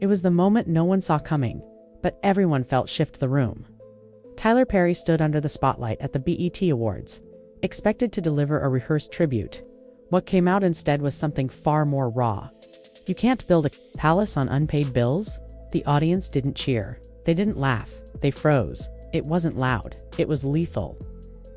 It was the moment no one saw coming, but everyone felt shift the room. Tyler Perry stood under the spotlight at the BET Awards, expected to deliver a rehearsed tribute. What came out instead was something far more raw. You can't build a palace on unpaid bills? The audience didn't cheer. They didn't laugh. They froze. It wasn't loud. It was lethal.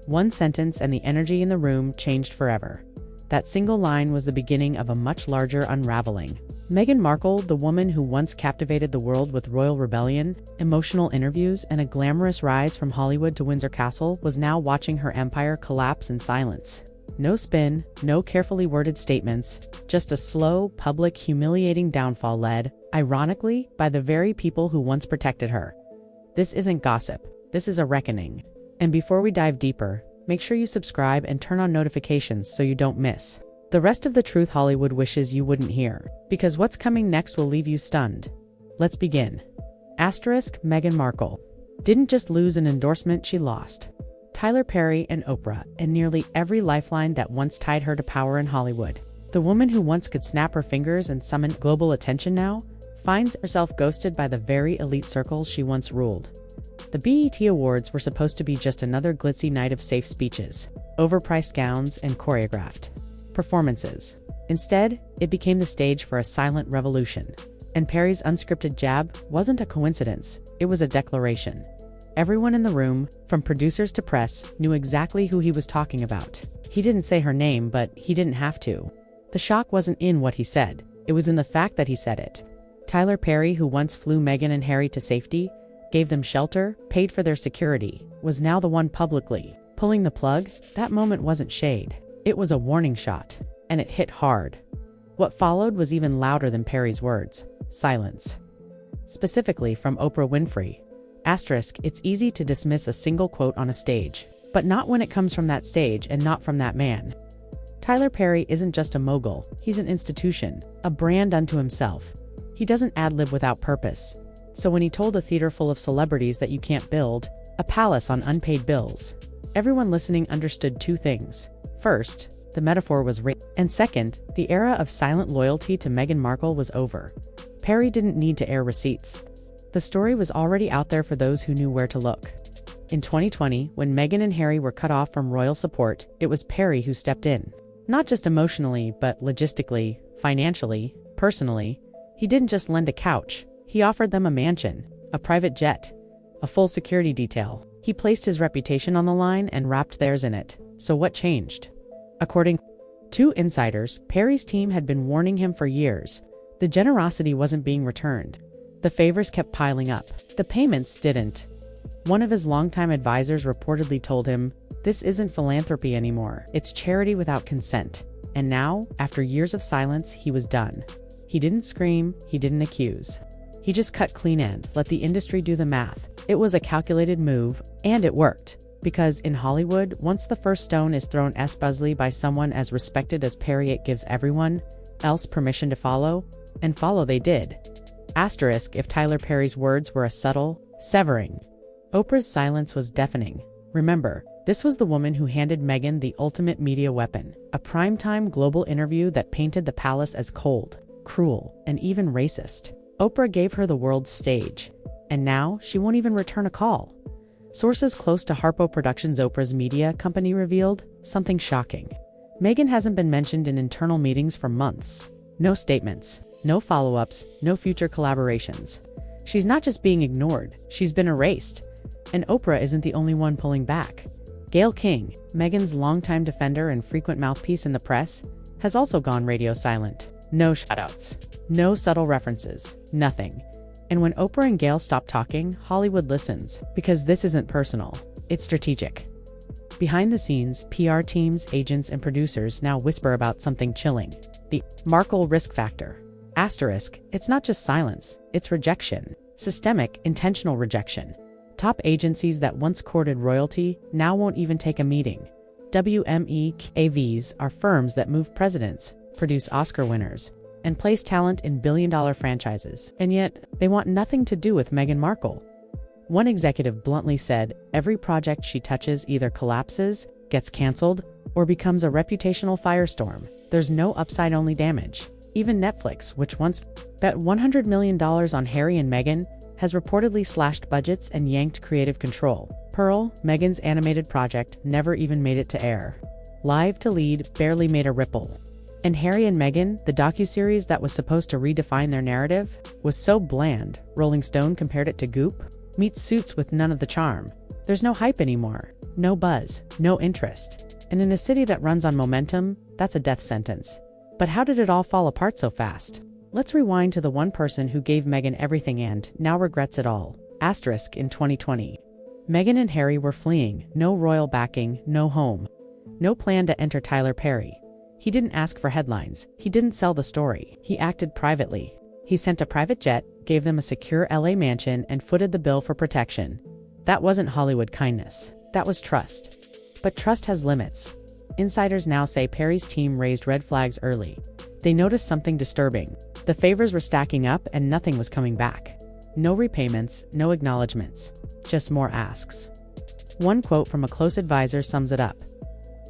One sentence and the energy in the room changed forever. That single line was the beginning of a much larger unraveling. Meghan Markle, the woman who once captivated the world with royal rebellion, emotional interviews, and a glamorous rise from Hollywood to Windsor Castle, was now watching her empire collapse in silence. No spin, no carefully worded statements, just a slow, public, humiliating downfall led, ironically, by the very people who once protected her. This isn't gossip. This is a reckoning. And before we dive deeper, make sure you subscribe and turn on notifications so you don't miss the rest of the truth Hollywood wishes you wouldn't hear, because what's coming next will leave you stunned. Let's begin. Meghan Markle didn't just lose an endorsement, she lost Tyler Perry and Oprah and nearly every lifeline that once tied her to power in Hollywood. The woman who once could snap her fingers and summon global attention now finds herself ghosted by the very elite circles she once ruled. The BET Awards were supposed to be just another glitzy night of safe speeches, overpriced gowns, and choreographed performances. Instead, it became the stage for a silent revolution. And Perry's unscripted jab wasn't a coincidence, it was a declaration. Everyone in the room, from producers to press, knew exactly who he was talking about. He didn't say her name, but he didn't have to. The shock wasn't in what he said, it was in the fact that he said it. Tyler Perry, who once flew Meghan and Harry to safety, gave them shelter, paid for their security, was now the one publicly pulling the plug. That moment wasn't shade. It was a warning shot, and it hit hard. What followed was even louder than Perry's words: silence. Specifically from Oprah Winfrey. It's easy to dismiss a single quote on a stage, but not when it comes from that stage and not from that man. Tyler Perry isn't just a mogul, he's an institution, a brand unto himself. He doesn't ad-lib without purpose. So when he told a theater full of celebrities that you can't build a palace on unpaid bills, everyone listening understood two things. First, the metaphor was rape, and second, the era of silent loyalty to Meghan Markle was over. Perry didn't need to air receipts. The story was already out there for those who knew where to look. In 2020, when Meghan and Harry were cut off from royal support, it was Perry who stepped in. Not just emotionally, but logistically, financially, personally. He didn't just lend a couch. He offered them a mansion, a private jet, a full security detail. He placed his reputation on the line and wrapped theirs in it. So what changed? According to insiders, Perry's team had been warning him for years. The generosity wasn't being returned. The favors kept piling up. The payments didn't. One of his longtime advisors reportedly told him, "This isn't philanthropy anymore. It's charity without consent." And now, after years of silence, he was done. He didn't scream, he didn't accuse. He just cut clean and let the industry do the math. It was a calculated move, and it worked. Because in Hollywood, once the first stone is thrown exposé by someone as respected as Perry, it gives everyone else permission to follow, and follow they did. If Tyler Perry's words were a subtle severing. Oprah's silence was deafening. Remember, this was the woman who handed Meghan the ultimate media weapon, a primetime global interview that painted the palace as cold, cruel, and even racist. Oprah gave her the world's stage, and now she won't even return a call. Sources close to Harpo Productions, Oprah's media company, revealed something shocking. Meghan hasn't been mentioned in internal meetings for months. No statements, no follow-ups, no future collaborations. She's not just being ignored, she's been erased. And Oprah isn't the only one pulling back. Gayle King, Meghan's longtime defender and frequent mouthpiece in the press, has also gone radio silent. No shoutouts, no subtle references, nothing. And when Oprah and Gayle stop talking, Hollywood listens, because this isn't personal, it's strategic. Behind the scenes, PR teams, agents, and producers now whisper about something chilling: the Markle risk factor. It's not just silence, it's rejection. Systemic, intentional rejection. Top agencies that once courted royalty now won't even take a meeting. WME/AVs are firms that move presidents, produce Oscar winners, and place talent in billion-dollar franchises. And yet, they want nothing to do with Meghan Markle. One executive bluntly said, every project she touches either collapses, gets canceled, or becomes a reputational firestorm. There's no upside, only damage. Even Netflix, which once bet $100 million on Harry and Meghan, has reportedly slashed budgets and yanked creative control. Pearl, Meghan's animated project, never even made it to air. Live to Lead barely made a ripple. And Harry and Meghan, the docuseries that was supposed to redefine their narrative, was so bland, Rolling Stone compared it to Goop. Meets Suits with none of the charm. There's no hype anymore, no buzz, no interest. And in a city that runs on momentum, that's a death sentence. But how did it all fall apart so fast? Let's rewind to the one person who gave Meghan everything and now regrets it all. In 2020. Meghan and Harry were fleeing, no royal backing, no home. No plan to enter Tyler Perry. He didn't ask for headlines, he didn't sell the story, he acted privately. He sent a private jet, gave them a secure LA mansion, and footed the bill for protection. That wasn't Hollywood kindness, that was trust. But trust has limits. Insiders now say Perry's team raised red flags early. They noticed something disturbing. The favors were stacking up and nothing was coming back. No repayments, no acknowledgements, just more asks. One quote from a close advisor sums it up.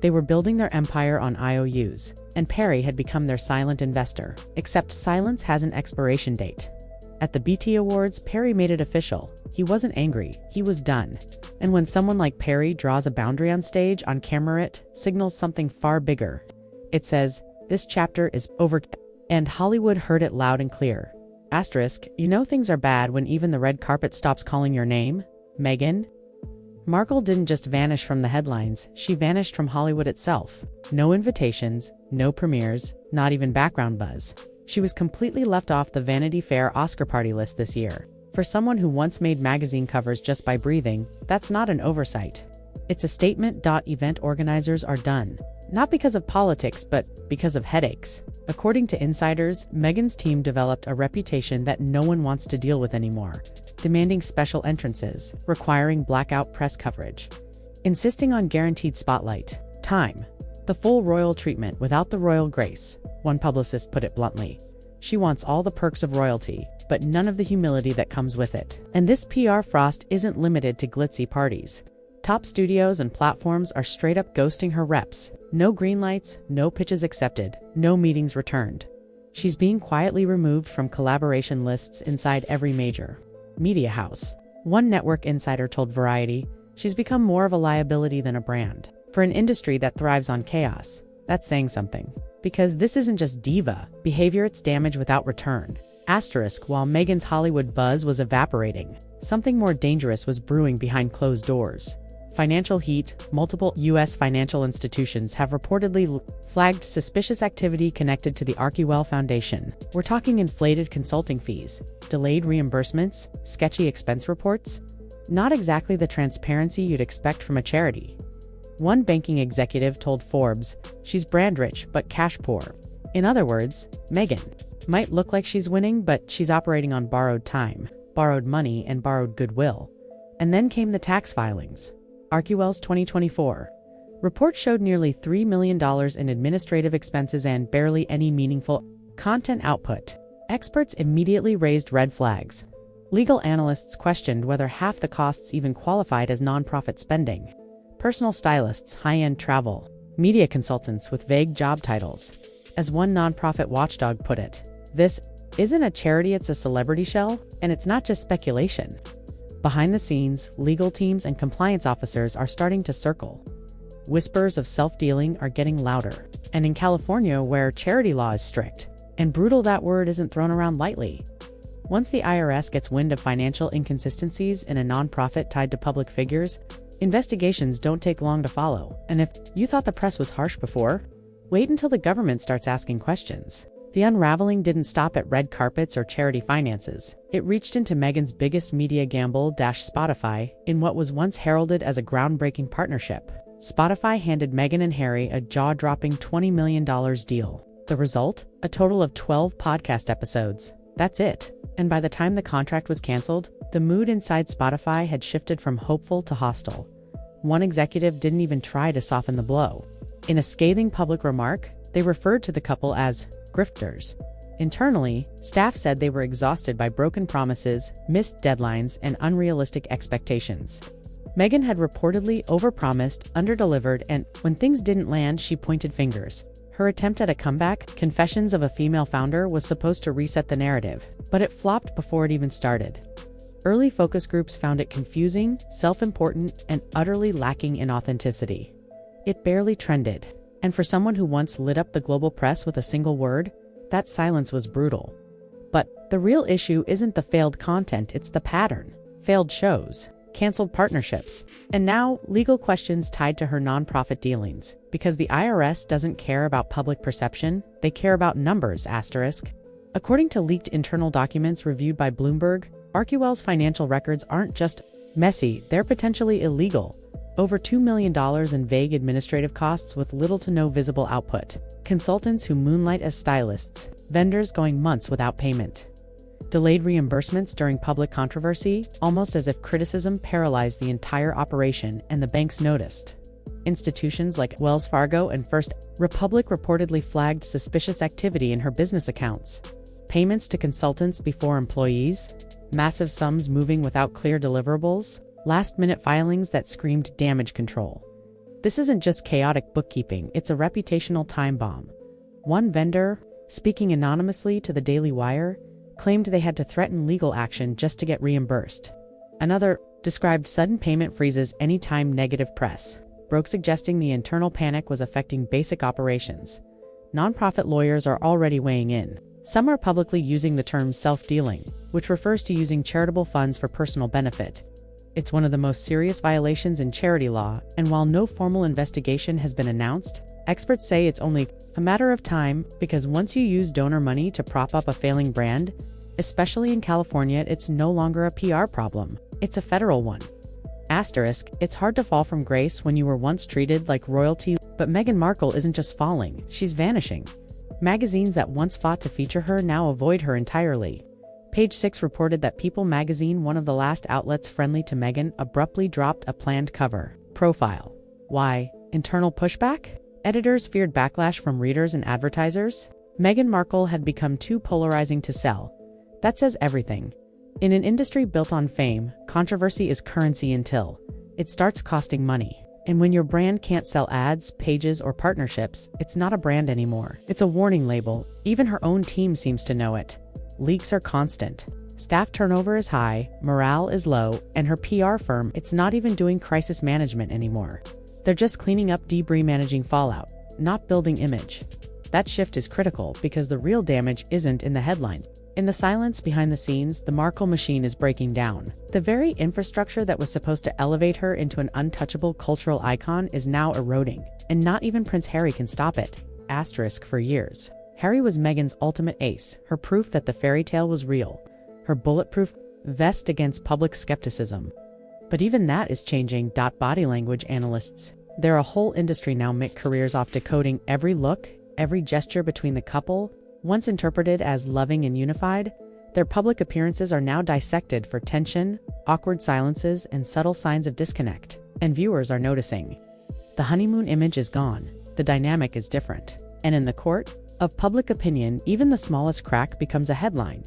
They were building their empire on IOUs, and Perry had become their silent investor. Except silence has an expiration date. At the BT Awards, Perry made it official. He wasn't angry, he was done. And when someone like Perry draws a boundary on stage, on camera, it signals something far bigger. It says, this chapter is over, and Hollywood heard it loud and clear. You know things are bad when even the red carpet stops calling your name? Meghan Markle didn't just vanish from the headlines, she vanished from Hollywood itself. No invitations, no premieres, not even background buzz. She was completely left off the Vanity Fair Oscar party list this year. For someone who once made magazine covers just by breathing, that's not an oversight. It's a statement. Event organizers are done. Not because of politics, but because of headaches. According to insiders, Meghan's team developed a reputation that no one wants to deal with anymore. Demanding special entrances, requiring blackout press coverage, insisting on guaranteed spotlight, time, the full royal treatment without the royal grace, one publicist put it bluntly. She wants all the perks of royalty, but none of the humility that comes with it. And this PR frost isn't limited to glitzy parties. Top studios and platforms are straight up ghosting her reps. No green lights, no pitches accepted, no meetings returned. She's being quietly removed from collaboration lists inside every major media house. One network insider told Variety, she's become more of a liability than a brand. For an industry that thrives on chaos, that's saying something. Because this isn't just diva behavior, it's damage without return. While Meghan's Hollywood buzz was evaporating, something more dangerous was brewing behind closed doors. Financial heat. Multiple U.S. financial institutions have reportedly flagged suspicious activity connected to the Archewell Foundation. We're talking inflated consulting fees, delayed reimbursements, sketchy expense reports. Not exactly the transparency you'd expect from a charity. One banking executive told Forbes, she's brand rich but cash poor. In other words, Meghan might look like she's winning, but she's operating on borrowed time, borrowed money, and borrowed goodwill. And then came the tax filings. Archewell's 2024 report showed nearly $3 million in administrative expenses and barely any meaningful content output. Experts immediately raised red flags. Legal analysts questioned whether half the costs even qualified as nonprofit spending. Personal stylists, high-end travel, media consultants with vague job titles. As one nonprofit watchdog put it, this isn't a charity, it's a celebrity shell, and it's not just speculation. Behind the scenes, legal teams and compliance officers are starting to circle. Whispers of self-dealing are getting louder. And in California, where charity law is strict, and brutal, that word isn't thrown around lightly. Once the IRS gets wind of financial inconsistencies in a nonprofit tied to public figures, investigations don't take long to follow. And if you thought the press was harsh before, wait until the government starts asking questions. The unraveling didn't stop at red carpets or charity finances. It reached into Meghan's biggest media gamble, Spotify, in what was once heralded as a groundbreaking partnership. Spotify handed Meghan and Harry a jaw-dropping $20 million deal. The result? A total of 12 podcast episodes. That's it. And by the time the contract was canceled, the mood inside Spotify had shifted from hopeful to hostile. One executive didn't even try to soften the blow. In a scathing public remark, they referred to the couple as grifters. Internally, staff said they were exhausted by broken promises, missed deadlines, and unrealistic expectations. Meghan had reportedly overpromised, underdelivered, and when things didn't land, she pointed fingers. Her attempt at a comeback, Confessions of a Female Founder, was supposed to reset the narrative, but it flopped before it even started. Early focus groups found it confusing, self-important, and utterly lacking in authenticity. It barely trended, and for someone who once lit up the global press with a single word, that silence was brutal. But the real issue isn't the failed content, it's the pattern. Failed shows, canceled partnerships, and now legal questions tied to her nonprofit dealings. Because the IRS doesn't care about public perception, they care about numbers, asterisk. According to leaked internal documents reviewed by Bloomberg, Archewell's financial records aren't just messy, they're potentially illegal. Over $2 million in vague administrative costs with little to no visible output. Consultants who moonlight as stylists. Vendors going months without payment. Delayed reimbursements during public controversy, almost as if criticism paralyzed the entire operation and the banks noticed. Institutions like Wells Fargo and First Republic reportedly flagged suspicious activity in her business accounts. Payments to consultants before employees. Massive sums moving without clear deliverables. Last-minute filings that screamed damage control. This isn't just chaotic bookkeeping, it's a reputational time bomb. One vendor, speaking anonymously to the Daily Wire, claimed they had to threaten legal action just to get reimbursed. Another described sudden payment freezes anytime negative press broke, suggesting the internal panic was affecting basic operations. Nonprofit lawyers are already weighing in. Some are publicly using the term self-dealing, which refers to using charitable funds for personal benefit. It's one of the most serious violations in charity law, and while no formal investigation has been announced, experts say it's only a matter of time, because once you use donor money to prop up a failing brand, especially in California, it's no longer a PR problem, it's a federal one. Asterisk, it's hard to fall from grace when you were once treated like royalty, but Meghan Markle isn't just falling, she's vanishing. Magazines that once fought to feature her now avoid her entirely. Page 6 reported that People magazine, one of the last outlets friendly to Meghan, abruptly dropped a planned cover profile. Why? Internal pushback? Editors feared backlash from readers and advertisers? Meghan Markle had become too polarizing to sell. That says everything. In an industry built on fame, controversy is currency until it starts costing money. And when your brand can't sell ads, pages, or partnerships, it's not a brand anymore. It's a warning label. Even her own team seems to know it. Leaks are constant. Staff turnover is high, morale is low, and her PR firm, it's not even doing crisis management anymore. They're just cleaning up debris, managing fallout, not building image. That shift is critical because the real damage isn't in the headlines. In the silence behind the scenes, the Markle machine is breaking down. The very infrastructure that was supposed to elevate her into an untouchable cultural icon is now eroding, and not even Prince Harry can stop it. Asterisk, for years, Harry was Meghan's ultimate ace, her proof that the fairy tale was real, her bulletproof vest against public skepticism. But even that is changing. Body language analysts. They're a whole industry now make careers off decoding every look, every gesture between the couple. Once interpreted as loving and unified, their public appearances are now dissected for tension, awkward silences, and subtle signs of disconnect. And viewers are noticing. The honeymoon image is gone, the dynamic is different. And in the court of public opinion, even the smallest crack becomes a headline.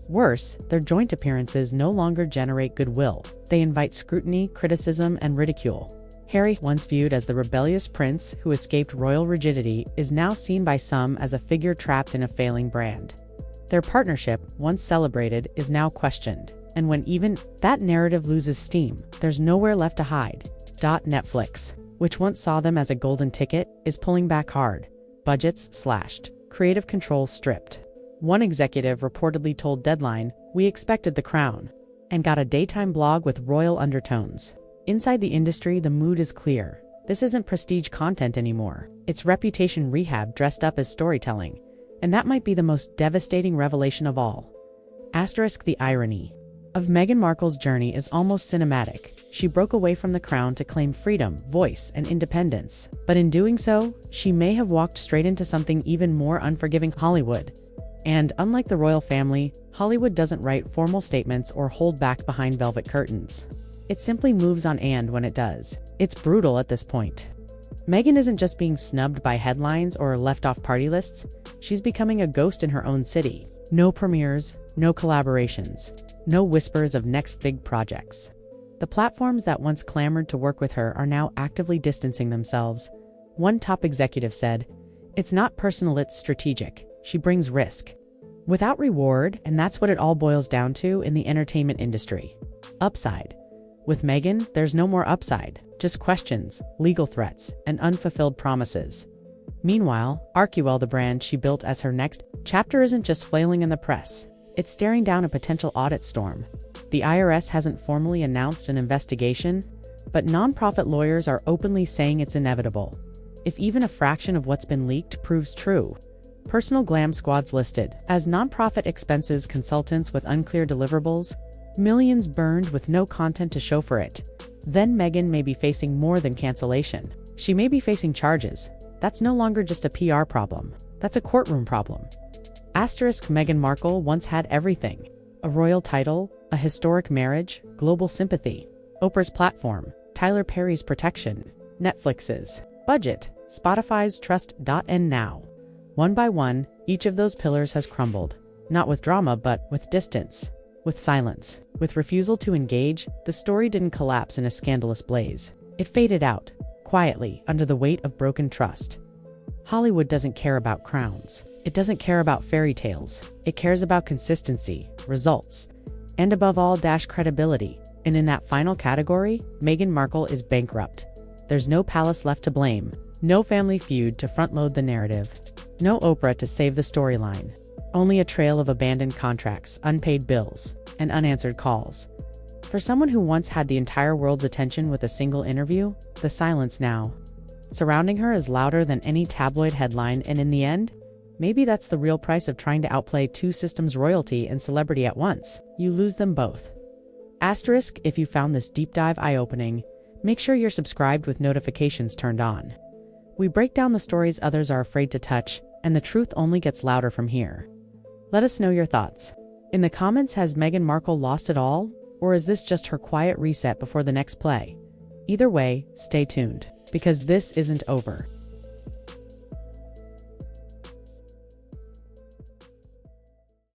Worse, their joint appearances no longer generate goodwill. They invite scrutiny, criticism, and ridicule. Harry, once viewed as the rebellious prince who escaped royal rigidity, is now seen by some as a figure trapped in a failing brand. Their partnership, once celebrated, is now questioned. And when even that narrative loses steam, there's nowhere left to hide. Netflix, which once saw them as a golden ticket, is pulling back hard. Budgets slashed. Creative control stripped. One executive reportedly told Deadline, "We expected the crown," and got a daytime blog with royal undertones. Inside the industry, the mood is clear. This isn't prestige content anymore. It's reputation rehab dressed up as storytelling. And that might be the most devastating revelation of all. Asterisk, the irony of Meghan Markle's journey is almost cinematic. She broke away from the crown to claim freedom, voice, and independence. But in doing so, she may have walked straight into something even more unforgiving: Hollywood. And unlike the royal family, Hollywood doesn't write formal statements or hold back behind velvet curtains. It simply moves on, and when it does, it's brutal at this point. Meghan isn't just being snubbed by headlines or left off party lists, she's becoming a ghost in her own city. No premieres, no collaborations, no whispers of next big projects. The platforms that once clamored to work with her are now actively distancing themselves. One top executive said, It's not personal, it's strategic. She brings risk without reward, and that's what it all boils down to in the entertainment industry. Upside. With Meghan, there's no more upside, just questions, legal threats, and unfulfilled promises. Meanwhile, Archewell, the brand she built as her next chapter, isn't just flailing in the press. It's staring down a potential audit storm. The IRS hasn't formally announced an investigation, but nonprofit lawyers are openly saying it's inevitable. If even a fraction of what's been leaked proves true. Personal glam squads listed as nonprofit expenses, consultants with unclear deliverables, millions burned with no content to show for it. Then Meghan may be facing more than cancellation. She may be facing charges. That's no longer just a PR problem. That's a courtroom problem. Asterisk. Meghan Markle once had everything. A royal title, a historic marriage, global sympathy. Oprah's platform, Tyler Perry's protection, Netflix's budget, Spotify's trust. And now, one by one, each of those pillars has crumbled. Not with drama, but with distance, with silence, with refusal to engage. The story didn't collapse in a scandalous blaze. It faded out, quietly, under the weight of broken trust. Hollywood doesn't care about crowns. It doesn't care about fairy tales. It cares about consistency, results, and above all, credibility. And in that final category, Meghan Markle is bankrupt. There's no palace left to blame, no family feud to front-load the narrative, no Oprah to save the storyline. Only a trail of abandoned contracts, unpaid bills, and unanswered calls. For someone who once had the entire world's attention with a single interview, the silence now surrounding her is louder than any tabloid headline, and in the end, maybe that's the real price of trying to outplay two systems, royalty and celebrity, at once. You lose them both. Asterisk. If you found this deep dive eye-opening, make sure you're subscribed with notifications turned on. We break down the stories others are afraid to touch, and the truth only gets louder from here. Let us know your thoughts in the comments. Has Meghan Markle lost it all, or is this just her quiet reset before the next play? Either way, stay tuned, because this isn't over.